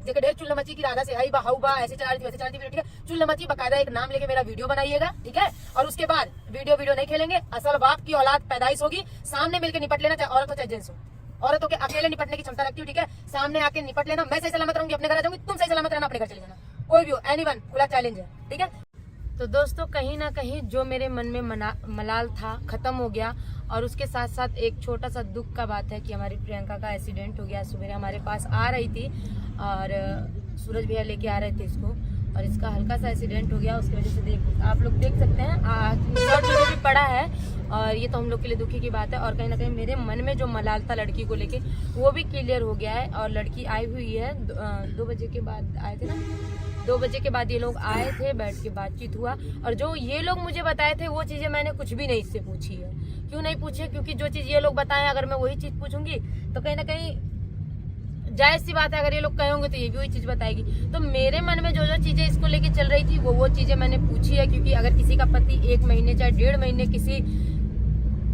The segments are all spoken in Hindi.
जेके ढेर चुल्ला मची की राधा से आई बा हाउ बा ऐसे चला रही थी वैसे चला रही थी, ठीक है। चुल्ला मची बकायदा एक नाम लेके मेरा वीडियो बनाइएगा, ठीक है। और उसके बाद वीडियो नहीं खेलेंगे, असल बाप की औलाद पैदाइश होगी, सामने मिलकर निपट लेना, चाहे औरत हो चाहे जेंट्स हो। औरतों के अकेले निपटने की क्षमता रखती हूँ, ठीक है। सामने आके निपट लेना, मैं सही सलामत रहूंगी, अपने घर आ जाऊंगी, तुम सही सलामत रहना, अपने घर चले जाना, कोई भी हो, एनीवन, खुला चैलेंज है, ठीक है। तो दोस्तों कहीं ना कहीं जो मेरे मन में मलाल था खत्म हो गया। और उसके साथ साथ एक छोटा सा दुख का बात है कि हमारी प्रियंका का एक्सीडेंट हो गया। सुबह हमारे पास आ रही थी और सूरज भैया लेके आ रहे थे इसको, और इसका हल्का सा एक्सीडेंट हो गया। उसकी वजह से आप लोग देख सकते हैं शॉर्ट भी पड़ा है, और ये तो हम लोग के लिए दुखी की बात है। और कहीं ना कहीं मेरे मन में जो मलाल था लड़की को लेके वो भी क्लियर हो गया है। और लड़की आई हुई है 2 बजे के बाद आए थे ना, 2 बजे के बाद ये लोग आए थे, बैठ के बातचीत हुआ। और जो ये लोग मुझे बताए थे वो चीजें मैंने कुछ भी नहीं इससे पूछी है। क्यों नहीं पूछे? क्योंकि जो चीज ये लोग बताएं अगर मैं वही चीज पूछूंगी तो कहीं ना कहीं जायज सी बात है, अगर ये लोग कहेंगे तो ये भी वही चीज बताएगी। तो मेरे मन में जो चीजें इसको लेके चल रही थी वो चीजें मैंने पूछी है। क्योंकि अगर किसी का पति 1 महीने चाहे 1.5 महीने किसी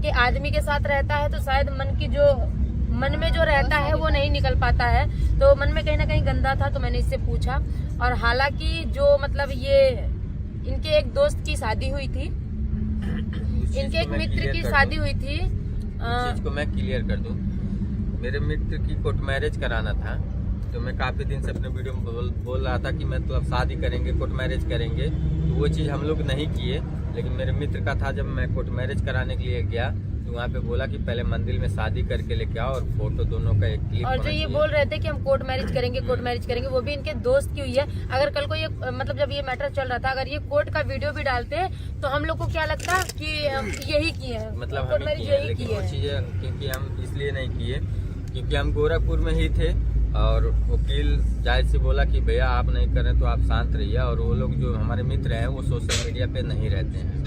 के आदमी के साथ रहता है तो शायद मन में जो रहता है वो नहीं निकल पाता है। तो मन में कहीं ना कहीं गंदा था, तो मैंने इससे पूछा। और हालांकि जो मतलब ये इनके एक दोस्त की शादी हुई थी, इनके एक मित्र की शादी हुई थी, चीज को मैं क्लियर कर दूं। मेरे मित्र की कोर्ट मैरिज कराना था, तो मैं काफी दिन से अपने वीडियो में बोल रहा था कि मतलब शादी करेंगे, कोर्ट मैरिज करेंगे। तो वो चीज हम लोग नहीं किए, लेकिन मेरे मित्र का था। जब मैं कोर्ट मैरिज कराने के लिए गया तो वहाँ पे बोला कि पहले मंदिर में शादी करके लेके आओ और फोटो दोनों का एक क्लिक। और जो ये बोल रहे थे कि हम कोर्ट मैरिज करेंगे, वो भी इनके दोस्त की हुई है। अगर कल को ये मतलब जब ये मैटर चल रहा था, अगर ये कोर्ट का वीडियो भी डालते तो हम लोग को क्या लगता कि यही किए हैं, मतलब कोर्ट मैरिज यही किए हैं। चीजें क्योंकि हम इसलिए नहीं किए क्योंकि हम गोरखपुर में ही थे, और वकील जायज से बोला कि भैया आप नहीं करें तो आप शांत रहिए। और वो लोग जो हमारे मित्र हैं वो सोशल मीडिया पे नहीं रहते हैं,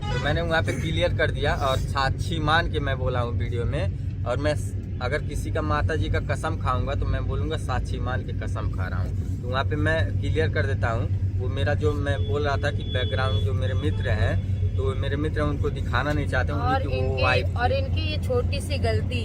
तो मैंने वहाँ पे क्लियर कर दिया। और साक्षी मान के मैं बोला हूँ वीडियो में। और मैं अगर किसी का माता जी का कसम खाऊंगा तो मैं बोलूँगा साक्षी मान के कसम खा रहा हूँ। तो वहाँ पे मैं क्लियर कर देता हूँ। वो मेरा जो मैं बोल रहा था कि बैकग्राउंड जो मेरे मित्र हैं, तो मेरे मित्र उनको दिखाना नहीं चाहते। और इनकी ये छोटी सी गलती,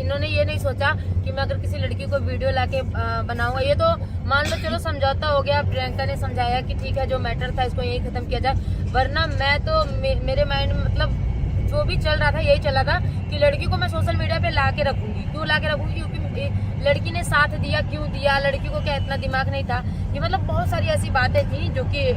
इन्होंने ये नहीं सोचा कि मैं अगर किसी लड़की को वीडियो लाके बनाऊंगा। ये तो मान लो चलो समझौता हो गया, प्रियंका ने समझाया कि ठीक है जो मैटर था इसको यही खत्म किया जाए। वरना मैं तो मेरे माइंड में मतलब जो भी चल रहा था यही चला था कि लड़की को मैं सोशल मीडिया पे ला के रखूंगी। क्यों ला के रखूंगी? क्योंकि लड़की ने साथ दिया, क्यों दिया, लड़की को क्या इतना दिमाग नहीं था। ये मतलब बहुत सारी ऐसी बातें थी जो कि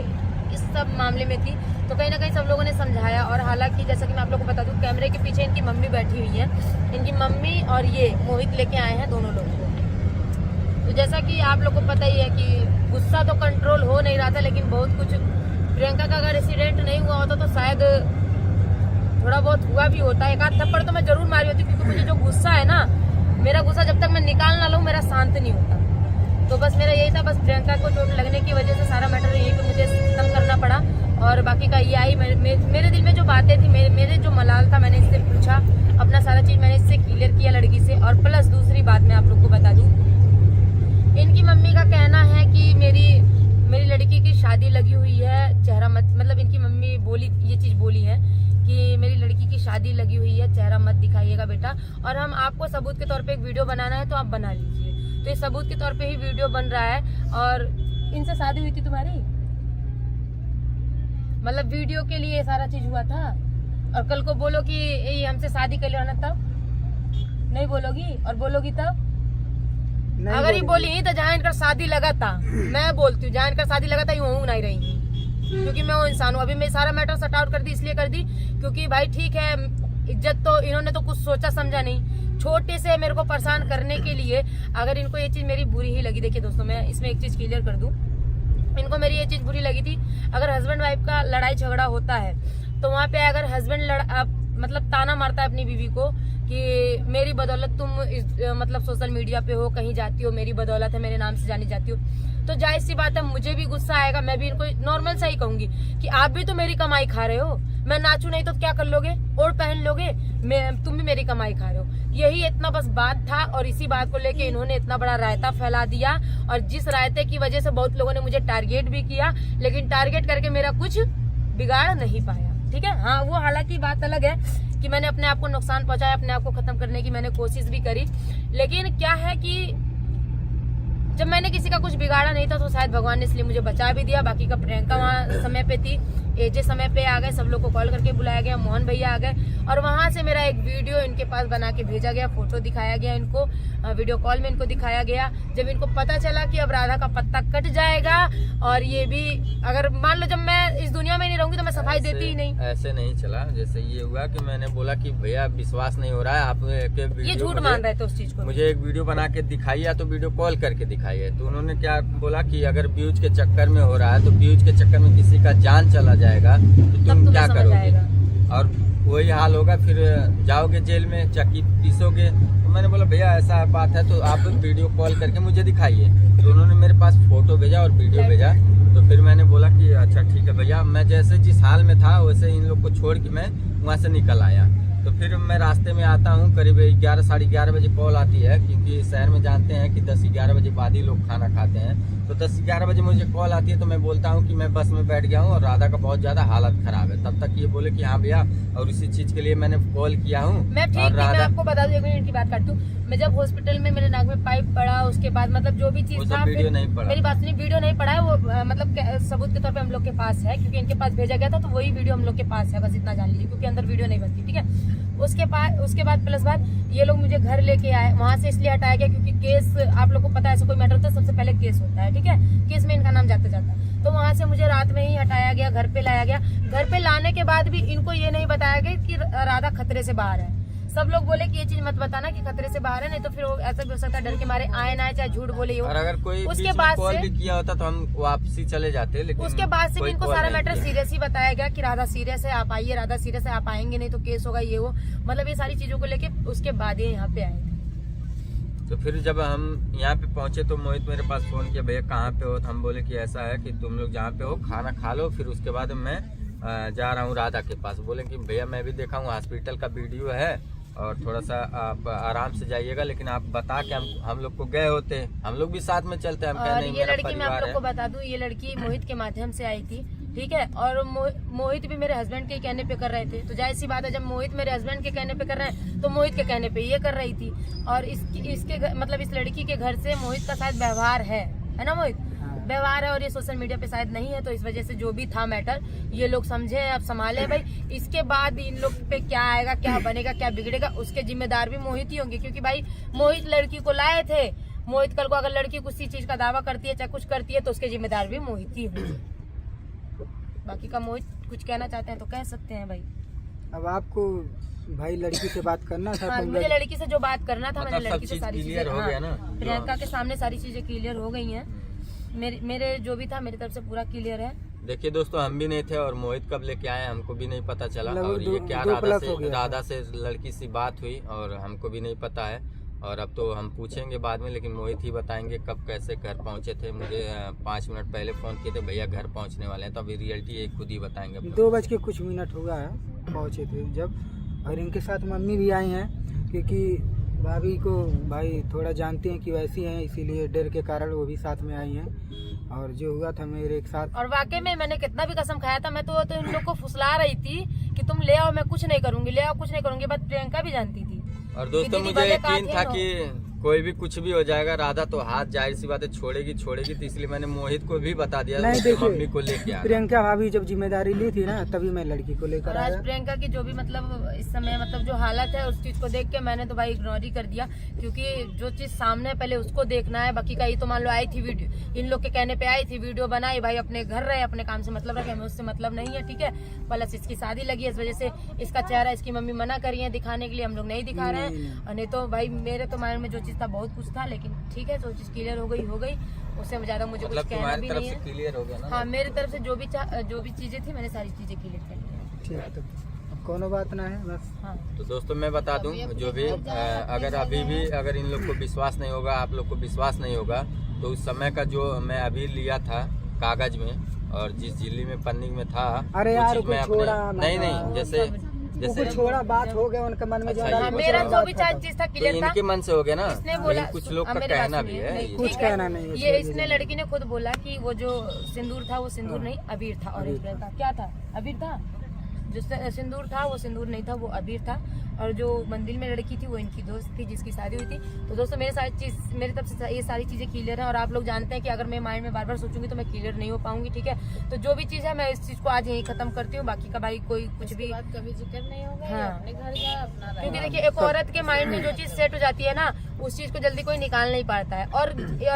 इस सब मामले में थी। तो कहीं ना कहीं सब लोगों ने समझाया। और हालांकि जैसा कि मैं आप लोगों को बता दूं, कैमरे के पीछे इनकी मम्मी बैठी हुई है। इनकी मम्मी और ये मोहित लेके आए हैं दोनों लोग को। तो जैसा कि आप लोग को पता ही है कि गुस्सा तो कंट्रोल हो नहीं रहा था, लेकिन बहुत कुछ प्रियंका का अगर एक्सीडेंट नहीं हुआ होता तो शायद थोड़ा बहुत हुआ भी होता। एक आध थप्पड़ तो मैं जरूर मारी होती, क्योंकि मुझे जो गुस्सा है ना, मेरा गुस्सा जब तक मैं निकाल ना लूँ मेरा शांत नहीं होता। तो बस मेरा यही था, बस प्रियंका को चोट लगने की वजह से सारा मैटर यही पे मुझे खत्म करना पड़ा। और बाकी का ये आई मेरे दिल में जो बातें थी, मेरे जो मलाल था, मैंने इससे पूछा, अपना सारा चीज मैंने इससे क्लियर किया लड़की से। और प्लस दूसरी बात मैं आप लोग को बता दूं, इनकी मम्मी का कहना है कि मेरी लड़की की शादी लगी हुई है, चेहरा मत, मतलब इनकी मम्मी ये चीज बोली है कि मेरी लड़की की शादी लगी हुई है, चेहरा मत दिखाइएगा बेटा। और हम आपको सबूत के तौर पे एक वीडियो बनाना है तो आप बना लीजिए। तो ये सबूत के तौर पे ही वीडियो बन रहा है। और इनसे शादी हुई थी तुम्हारी, मतलब वीडियो के लिए सारा चीज हुआ था। और कल को बोलो कि ये हमसे शादी कर लो ना, तब नहीं बोलोगी? और बोलोगी तब? अगर ये बोली तो जहाँ इनका शादी लगा था, मैं बोलती हूँ जहाँ इनका शादी लगा था यूं नहीं रही, क्योंकि मैं वो इंसान हूँ। अभी मैं सारा मैटर सट आउट कर दी, इसलिए कर दी क्योंकि भाई ठीक है, इज्जत तो इन्होंने तो कुछ सोचा समझा नहीं, छोटे से मेरे को परेशान करने के लिए। अगर इनको ये चीज मेरी बुरी ही लगी, देखिए दोस्तों मैं इसमें एक चीज क्लियर कर दूं, इनको मेरी ये चीज बुरी लगी थी। अगर हस्बैंड वाइफ का लड़ाई झगड़ा होता है तो वहाँ पे अगर हस्बैंड मतलब ताना मारता है अपनी बीवी को कि मेरी बदौलत तुम मतलब सोशल मीडिया पे हो, कहीं जाती हो, मेरी बदौलत है, मेरे नाम से जानी जाती हो, तो जाहिर सी बात है मुझे भी गुस्सा आएगा। मैं भी इनको नॉर्मल सा ही कहूंगी कि आप भी तो मेरी कमाई खा रहे हो, मैं नाचू नहीं तो क्या कर लोगे, और पहन लोगे, तुम भी मेरी कमाई खा रहे हो। यही इतना बस बात था। और इसी बात को लेके इन्होंने इतना बड़ा रायता फैला दिया। और जिस रायते की वजह से बहुत लोगों ने मुझे टारगेट भी किया, लेकिन टारगेट करके मेरा कुछ बिगाड़ नहीं पाया। ठीक है, हाँ वो हालांकि बात अलग है कि मैंने अपने आप को नुकसान पहुंचाया, अपने आप को खत्म करने की मैंने कोशिश भी करी, लेकिन क्या है कि जब मैंने किसी का कुछ बिगाड़ा नहीं था तो शायद भगवान ने इसलिए मुझे बचा भी दिया। बाकी का प्रियंका वहाँ समय पे थी, एजे समय पे आ गए, सब लोग को कॉल करके बुलाया गया, मोहन भैया आ गए और वहां से मेरा एक वीडियो इनके पास बना के भेजा गया, फोटो दिखाया गया इनको, वीडियो कॉल में इनको दिखाया गया। जब इनको पता चला कि अब राधा का पत्ता कट जाएगा और ये भी अगर मान लो जब मैं इस दुनिया में नहीं रहूंगी तो मैं सफाई देती ही नहीं। ऐसे नहीं चला, जैसे ये हुआ कि मैंने बोला कि भैया विश्वास नहीं हो रहा है, आप ये झूठ मान रहे थे उस चीज को। मुझे एक वीडियो बना के दिखाइए तो वीडियो कॉल करके दिखाइए। तो उन्होंने क्या बोला कि अगर व्यूज के चक्कर में हो रहा है तो व्यूज के चक्कर में किसी का जान चला जाएगा तो तुम क्या करोगे, और वही हाल होगा, फिर जाओगे जेल में, चक्की पीसोगे। तो मैंने बोला भैया ऐसा बात है तो आप वीडियो कॉल करके मुझे दिखाइए। तो उन्होंने मेरे पास फोटो भेजा और वीडियो भेजा। तो फिर मैंने बोला कि अच्छा ठीक है भैया, मैं जैसे जिस हाल में था वैसे इन लोग को छोड़ के मैं वहाँ से निकल आया। तो फिर मैं रास्ते में आता हूँ, करीब 11 साढ़े 11 बजे कॉल आती है, क्योंकि शहर में जानते हैं कि 10-11 बजे बाद ही लोग खाना खाते हैं। तो 10-11 बजे मुझे कॉल आती है तो मैं बोलता हूँ कि मैं बस में बैठ गया हूँ और राधा का बहुत ज्यादा हालत खराब है। तब तक ये बोले कि हाँ भैया, और इसी चीज के लिए मैंने कॉल किया हूँ। मैं ठीक थी, मैं आपको बता दूं, 1 मिनट की बात काट दूं। मैं जब हॉस्पिटल में मेरे नाक में पाइप पड़ा, उसके बाद मतलब जो भी चीज था, वीडियो नहीं पड़ा, मेरी बात सुनिए, वीडियो नहीं पड़ा है वो, मतलब सबूत के तौर पे हम लोग के पास है, क्योंकि इनके पास भेजा गया था तो वही वीडियो हम लोग के पास है, बस इतना जान लीजिए, क्योंकि अंदर वीडियो नहीं बनती, ठीक है। उसके बाद प्लस बात ये लोग मुझे घर लेके आए, वहां से इसलिए हटाया गया क्योंकि केस, आप लोग को पता है ऐसा कोई मैटर होता है सबसे पहले केस होता है, ठीक है, केस में इनका नाम जाता जाता है। तो वहां से मुझे रात में ही हटाया गया, घर पे लाया गया। घर पे लाने के बाद भी इनको ये नहीं बताया गया कि राधा खतरे से बाहर है। सब लोग बोले कि ये चीज मत बताना कि खतरे से बाहर है, नहीं तो फिर वो ऐसा भी हो सकता है डर के मारे आए ना आए, चाहे झूठ बोले हो। और अगर कोई उसके बाद कॉल से भी किया होता तो हम वापसी चले जाते, लेकिन उसके बाद से भी इनको सारा मैटर सीरियस ही बताया गया कि राधा सीरियस है, आप आइए, राधा सीरियस है, आप आएंगे नहीं तो केस होगा, ये वो, मतलब ये सारी चीजों को लेके उसके बाद ये यहाँ पे आए थे। तो फिर जब हम यहाँ पे पहुंचे तो मोहित मेरे पास फोन किया, भैया कहाँ पे हो? तो हम बोले कि ऐसा है कि तुम लोग जहाँ पे हो खाना खा लो, फिर उसके बाद मैं जा रहा हूँ राधा के पास। बोले कि भैया मैं भी देखा हूँ, हॉस्पिटल का वीडियो है और थोड़ा सा आप आराम से जाइएगा, लेकिन आप बता के हम लोग को गए होते, हम लोग भी साथ में चलते। हम और ये लड़की मैं आप लोग को बता दूं, ये लड़की मोहित के माध्यम से आई थी, ठीक है, और मोहित भी मेरे हस्बैंड के कहने पे कर रहे थे। तो जाहिर सी बात है, जब मोहित मेरे हस्बैंड के कहने पे कर रहे हैं तो मोहित के कहने पे ये कर रही थी। और इसके मतलब इस लड़की के घर से मोहित का शायद व्यवहार है ना मोहित, व्यवहार है, और ये सोशल मीडिया पे शायद नहीं है। तो इस वजह से जो भी था मैटर ये लोग समझे, अब संभाले भाई। इसके बाद इन लोग पे क्या आएगा, क्या बनेगा, क्या बिगड़ेगा, उसके जिम्मेदार भी मोहित ही होंगे, क्योंकि भाई मोहित लड़की को लाए थे। मोहित कल को अगर लड़की किसी चीज का दावा करती है, चाहे कुछ करती है, तो उसके जिम्मेदार भी मोहित ही होंगे। बाकी का मोहित कुछ कहना चाहते हैं तो कह सकते हैं भाई। अब आपको भाई लड़की से बात करना था। हाँ, मुझे लड़की से जो बात करना था, मैंने लड़की से सारी चीजें, हो गया ना, प्रियंका के सामने सारी चीजें क्लियर हो गई हैं। मेरे जो भी था मेरी तरफ से पूरा क्लियर है। देखिए दोस्तों, हम भी नहीं थे और मोहित कब लेके आए हमको भी नहीं पता चला। और ये क्या राधा से लड़की सी बात हुई और हमको भी नहीं पता है। और अब तो हम पूछेंगे बाद में, लेकिन मोहित ही बताएंगे कब कैसे घर पहुंचे थे। मुझे 5 मिनट पहले फोन किए थे, भैया घर पहुंचने वाले हैं। तो अभी रियलिटी ये खुद ही बताएंगे। 2:00 हुआ है पहुंचे थे जब। और इनके साथ मम्मी भी आई हैं, क्योंकि भाभी को भाई थोड़ा जानते हैं कि वैसी हैं, इसीलिए डर के कारण वो भी साथ में आई हैं। और जो हुआ था मेरे एक साथ, और वाकई में मैंने कितना भी कसम खाया था, मैं तो इन लोग को फुसला रही थी कि तुम ले आओ, मैं कुछ नहीं करूंगी, ले आओ, कुछ नहीं करूंगी। बात प्रियंका भी जानती थी। और दोस्तों मुझे यकीन था कि कोई भी कुछ भी हो जाएगा, राधा तो हाथ जाहिर सी बात है छोड़ेगी। तो इसलिए मैंने मोहित को भी बता दिया, मम्मी को लेके आया। प्रियंका भाभी जब जिम्मेदारी ली थी ना, तभी मैं लड़की को लेकर आया। आज प्रियंका की जो भी मतलब इस समय मतलब जो हालत है, उस चीज को देख के मैंने तो भाई इग्नोर ही कर दिया, क्योंकि जो चीज सामने है पहले उसको देखना है। बाकी का ये तो मान लो आई थी वीडियो, इन लोग के कहने पे आई थी, वीडियो बनाई, भाई अपने घर रहे, अपने काम से मतलब रखे, हमें उससे मतलब नहीं है, ठीक है। प्लस इसकी शादी लगी, इस वजह से इसका चेहरा इसकी मम्मी मना करी है दिखाने के लिए, हम लोग नहीं दिखा रहे हैं। और नहीं तो भाई मेरे तो माइंड में जो चीज था बहुत कुछ था, लेकिन ठीक है, जो चीज क्लियर हो गई। उससे ज्यादा मुझे कुछ कहना भी नहीं है। क्लियर हो गया ना? हाँ, मेरी तरफ से जो भी चीजें थी मैंने सारी चीजें क्लियर कर ली। ठीक है, तो कोनो बात ना है बस। हाँ। तो दोस्तों मैं बता दूं, जो भी अगर अभी भी अगर इन लोग को विश्वास नहीं होगा, आप लोग को विश्वास नहीं होगा, तो उस समय का जो मैं अभी लिया था कागज में और जिस झिल्ली में पन्नी में था, अरे यार मैं अपने नहीं जैसे छोड़ा बात हो गया उनके मन में। अच्छा, मेरा जो भी चीज था क्लियर था, इनके मन से हो गया ना। इसने बोला, कुछ लोग का कहना भी है, कुछ कहना नहीं है। ये इसने लड़की ने खुद बोला कि वो जो सिंदूर था वो सिंदूर नहीं अबीर था। और क्या था? अबीर था। जो सिंदूर था वो सिंदूर नहीं था, वो अबीर था। और जो मंदिर में लड़की थी वो इनकी दोस्त थी जिसकी शादी हुई थी। तो दोस्तों मेरी तरफ से ये सारी चीजें क्लियर है। और आप लोग जानते हैं कि अगर मैं माइंड में बार बार सोचूंगी तो मैं क्लियर नहीं हो पाऊंगी, ठीक है। तो जो भी चीज है मैं इस चीज को आज यही खत्म करती हूँ। बाकी का भाई कोई कुछ भी बात कभी जिक्र नहीं होगा, हाँ। अपने घर जा अपना रहे। क्योंकि देखिए एक औरत के माइंड में जो चीज सेट हो जाती है ना, उस चीज को जल्दी कोई निकाल नहीं पाता है। और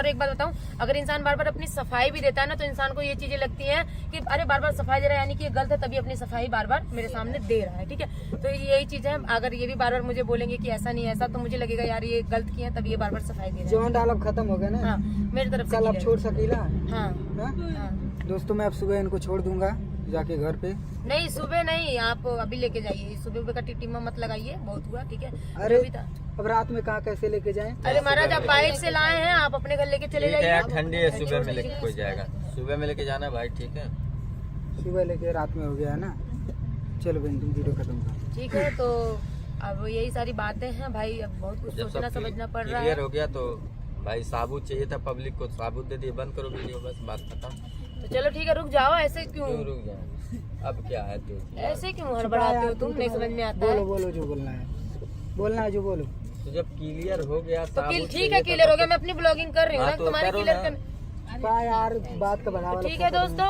एक बात बताऊं, अगर इंसान बार बार अपनी सफाई भी देता है ना, तो इंसान को ये चीजें लगती हैं कि अरे बार बार सफाई दे रहा है यानी कि ये गलत है, तभी अपनी सफाई बार बार मेरे सामने दे रहा है, ठीक है। तो यही चीज है, अगर ये भी बार बार मुझे बोलेंगे कि ऐसा नहीं ऐसा, तो मुझे लगेगा यार ये गलत किया है, तभी ये बार बार सफाई दे रहा जवान डायलॉग खत्म हो गया ना। है। हाँ, मेरी तरफ से कल आप clear छोड़ सकीला। है। हाँ हाँ? हाँ। दोस्तों मैं अब सुबह इनको छोड़ दूंगा जाके घर पे। नहीं सुबह नहीं, आप अभी लेके जाइए। सुबह का टीमा मत लगाइए, बहुत हुआ, ठीक है। अरे जो भी था। अब रात में कहाँ कैसे लेके जाएं? अरे महाराज आप बाइक से लाए हैं, आप अपने घर लेके चले ठीक है जाइए। यार, ठंडी है, सुबह में लेके कोई जाएगा, सुबह में लेके जाना भाई, ठीक है। सुबह लेके रात में हो गया है ना। चलो बहन तुम वीडियो खत्म करो। ठीक है, तो अब यही सारी बातें हैं भाई। अब बहुत कुछ जब सोचना सब समझना पड़ रहा क्लियर है। हो गया तो भाई साबुत चाहिए था पब्लिक को, साबुत दे दिए, बंद करो वीडियो, बस बात खत्म। तो चलो ठीक है, रुक जाओ। ऐसे क्यों क्यों रुक जाए, अब क्या है तू ऐसे क्यों हड़बड़ाते हो तुम, नहीं समझ में आता है। बोलो बोलो जो बोलना है, बोलना है जो बोलो। तो जब क्लियर हो गया तो साबुत ठीक है, क्लियर हो गया। मैं अपनी ब्लॉगिंग कर रही हूँ हाँ, ना, तो तुम्हारे करो क्लियर ना। कर। का यार बात का बढ़ावा। ठीक है दोस्तों,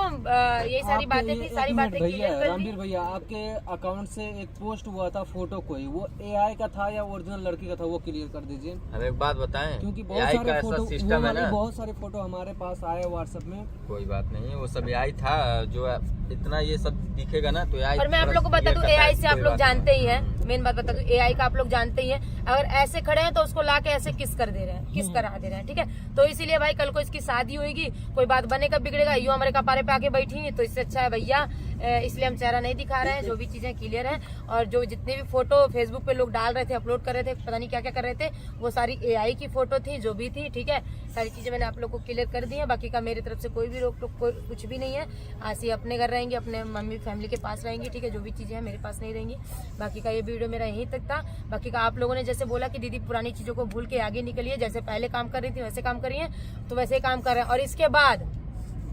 यही सारी बातें थी, सारी बातें भैया क्लियर कर दी। रामवीर भैया, आपके अकाउंट से एक पोस्ट हुआ था फोटो, कोई वो एआई का था या ओरिजिनल लड़की का था, वो क्लियर कर दीजिए। हम एक बात बताएं, क्योंकि बहुत AI का सारे ऐसा फोटो सिस्टम है ना, बहुत सारे फोटो हमारे पास आए व्हाट्सएप में। कोई बात नहीं है, वो सब AI था। जो इतना ये सब दिखेगा ना तो AI और मैं आप लोग को बता दूं, AI से आप लोग जानते ही हैं, मेन बात बता दूं, AI का आप लोग जानते ही हैं। अगर ऐसे खड़े हैं तो उसको लाके ऐसे किस कर दे रहे हैं, किस करा दे रहे हैं, ठीक है। तो इसीलिए भाई कल को इसकी शादी होगी, कोई बात बनेगा बिगड़ेगा, यूं हमारे कपारे पे आके बैठी है, तो इससे अच्छा है भैया, इसलिए हम चेहरा नहीं दिखा रहे हैं। जो भी चीजें क्लियर हैं, और जो जितने भी फोटो फेसबुक पे लोग डाल रहे थे, अपलोड कर रहे थे, पता नहीं क्या क्या कर रहे थे, वो सारी AI की फोटो थी, जो भी थी, ठीक है। सारी चीजें मैंने आप लोग को क्लियर कर दी है। बाकी का मेरी तरफ से कोई भी रोक टोक कुछ भी नहीं है। आसी अपने घर रहेंगे, अपने मम्मी फैमिली के पास रहेंगी, ठीक है। जो भी चीजें हैं मेरे पास नहीं रहेंगी। बाकी का ये वीडियो मेरा यहीं तक था। बाकी का आप लोगों ने जैसे बोला कि दीदी पुरानी चीजों को भूल के आगे निकलिए, जैसे पहले काम कर रही थी वैसे काम करिए, तो वैसे ही काम कर रहे हैं। और इसके बाद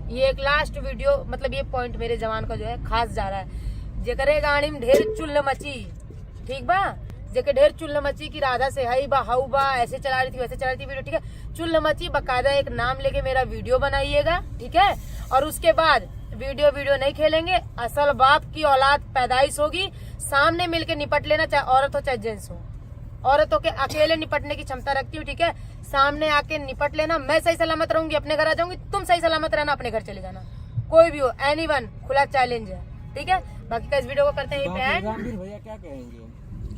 ये एक लास्ट वीडियो, मतलब ये पॉइंट मेरे जवान का जो है खास जा रहा है। जेकरे गाड़ी में ढेर चुल्ल मची, ठीक बा, जेके ढेर चुल्ल मची की राधा से हई बा हाउ बा, ऐसे चला रही थी वैसे चला रही थी वीडियो, ठीक है। चुल्ल मची बकायदा एक नाम लेके मेरा वीडियो बनाइएगा, ठीक है। और उसके बाद वीडियो नहीं खेलेंगे, असल बाप की औलाद पैदाइश होगी, सामने मिलके निपट लेना, चाहे औरत हो चाहे जेंट्स हो। औरतों के अकेले निपटने की क्षमता रखती हूँ, ठीक है। सामने आके निपट लेना, मैं सही सलामत रहूंगी, अपने घर आ जाऊंगी, तुम सही सलामत रहना, अपने घर चले जाना, कोई भी हो, एनीवन, खुला चैलेंज है, ठीक है। बाकी का इस वीडियो को करते हैं यहीं पे एंड। रामवीर भैया क्या कहेंगे?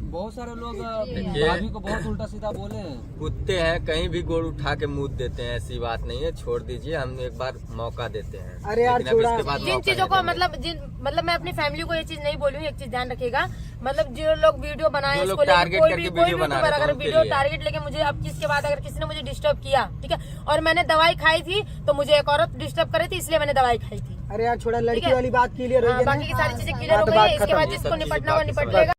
बहुत सारे लोग देखिए, भाभी को बहुत उल्टा सीधा बोले हैं। कुत्ते हैं, कहीं भी गोड़ उठा के मुंह देते हैं, ऐसी बात नहीं है, छोड़ दीजिए, हम एक बार मौका देते हैं। अरे यार लेकिन अब छोड़ा। इसके बाद जिन मौका चीजों नहीं को देंगे। मतलब मैं अपनी फैमिली को ये चीज नहीं बोली हूँ, एक चीज ध्यान रखिएगा। मतलब जो लोग वीडियो बनाए, जो लोग इसको लेके टारगेट कोई करके भी वीडियो बना रहे हैं, अगर उनके वीडियो लिए। टारगेट लेके मुझे अब किसके बाद अगर किसी ने मुझे डिस्टर्ब किया, ठीक है, और मैंने दवाई खाई थी, तो मुझे एक औरत डिस्टर्ब कर रही थी, इसलिए मैंने दवाई खाई थी। अरे यार छोड़ा, ठीक लड़की है। वाली बात क्लियर हो गई ना। बाकी की सारी चीजें क्लियर हाँ, हो तो गई बात है। इसके खत्म। बाद ये जिसको सब चीजें निपटना हो बाकी निपट समझ लेगा।